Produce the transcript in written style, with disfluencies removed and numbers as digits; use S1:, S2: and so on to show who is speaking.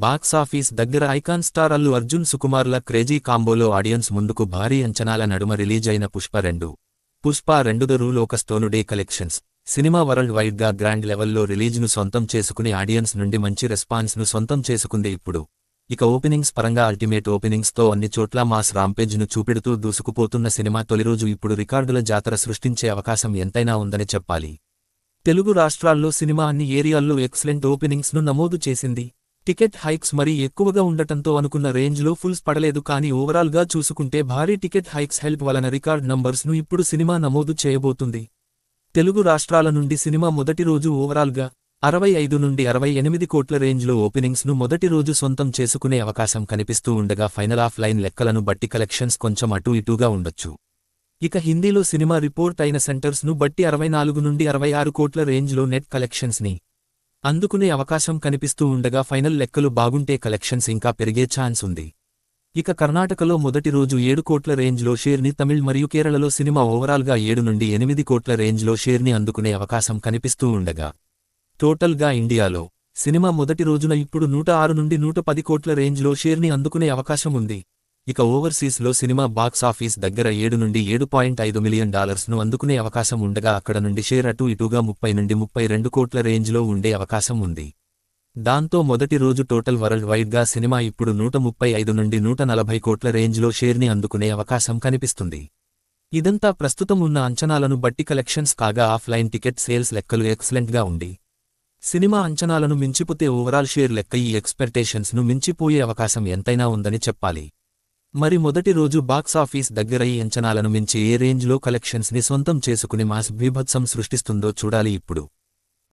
S1: Box office దగ్గర icon star Allu Arjun సుకుమార్ల crazy కాంబోలో ఆడియన్స్ ముందుకు భారీ అంచనాల నడుమ రిలీజ్ అయిన పుష్ప 2 ద రూల్ ఒక స్టోనుడే కలెక్షన్స్ సినిమా వరల్డ్ వైడ్ గా గ్రాండ్ లెవెల్లో రిలీజ్ను సొంతం చేసుకుని ఆడియన్స్ నుండి మంచి రెస్పాన్స్ ను సొంతం చేసుకుంది ఇప్పుడు. ఇక ఓపెనింగ్స్ పరంగా అల్టిమేట్ ఓపెనింగ్స్ తో అన్ని చోట్ల మాస్ రాంపేజ్ ను చూపెడుతూ దూసుకుపోతున్న సినిమా తొలి రోజు ఇప్పుడు రికార్డుల జాతర సృష్టించే అవకాశం ఎంతైనా ఉందని చెప్పాలి. తెలుగు రాష్ట్రాల్లో సినిమా అన్ని ఏరియాల్లో ఎక్సలెంట్ ఓపెనింగ్స్ ను నమోదు చేసింది. టికెట్ హైక్స్ మరీ ఎక్కువగా ఉండటంతో అనుకున్న రేంజ్లో ఫుల్స్ పడలేదు, కానీ ఓవరాల్ గా చూసుకుంటే భారీ టికెట్ హైక్స్ హెల్ప్ వలన రికార్డ్ నంబర్స్ ను ఇప్పుడు సినిమా నమోదు చేయబోతుంది. తెలుగు రాష్ట్రాల నుండి సినిమా మొదటి రోజు ఓవరాల్ గా 65 నుండి 68 కోట్ల రేంజ్లో ఓపెనింగ్స్ ను మొదటి రోజు సొంతం చేసుకునే అవకాశం కనిపిస్తూ ఉండగా ఫైనల్ ఆఫ్ లైన్ లెక్కలను బట్టి కలెక్షన్స్ కొంచెం అటూ ఇటూగా ఉండొచ్చు. ఇక హిందీలో సినిమా రిపోర్ట్ అయిన సెంటర్స్ ను బట్టి 64 నుండి 66 కోట్ల రేంజ్లో నెట్ కలెక్షన్స్ ని అందుకునే అవకాశం కనిపిస్తూ ఉండగా ఫైనల్ లెక్కలు బాగుంటే కలెక్షన్స్ ఇంకా పెరిగే ఛాన్స్ ఉంది. ఇక కర్ణాటకలో మొదటి రోజు 7 కోట్ల రేంజ్లో షేర్ని, తమిళ్ మరియు కేరళలో సినిమా ఓవరాల్గా 7 నుండి 8 కోట్ల రేంజ్లో షేర్ని అందుకునే అవకాశం కనిపిస్తూ ఉండగా టోటల్గా ఇండియాలో సినిమా మొదటి రోజున ఇప్పుడు 106 నుండి 110 కోట్ల రేంజ్లో షేర్ని అందుకునే అవకాశం ఉంది. ఇక ఓవర్సీస్లో సినిమా బాక్సాఫీస్ దగ్గర 7 నుండి 7.5 మిలియన్ డాలర్స్ను అందుకునే అవకాశం ఉండగా అక్కడ నుండి షేర్ అటూ ఇటూగా 30 నుండి 32 కోట్ల రేంజ్లో ఉండే అవకాశం ఉంది. దాంతో మొదటి రోజు టోటల్ వరల్డ్ వైడ్ గా సినిమా ఇప్పుడు 135 నుండి 140 కోట్ల రేంజ్లో షేర్ని అందుకునే అవకాశం కనిపిస్తుంది. ఇదంతా ప్రస్తుతం ఉన్న అంచనాలను బట్టి కలెక్షన్స్ కాగా ఆఫ్లైన్ టికెట్ సేల్స్ లెక్కలు ఎక్సలెంట్గా ఉండి సినిమా అంచనాలను మించిపోతే ఓవరాల్ షేర్ లెక్క ఈ ఎక్స్పెక్టేషన్స్ ను మించిపోయే అవకాశం ఎంతైనా ఉందని చెప్పాలి. మరి మొదటి రోజు బాక్సాఫీస్ దగ్గర ఈ అంచనాలను మించి ఏ రేంజ్లో కలెక్షన్స్ ని సొంతం చేసుకుని మాస్ బీభత్సం సృష్టిస్తుందో చూడాలి ఇప్పుడు.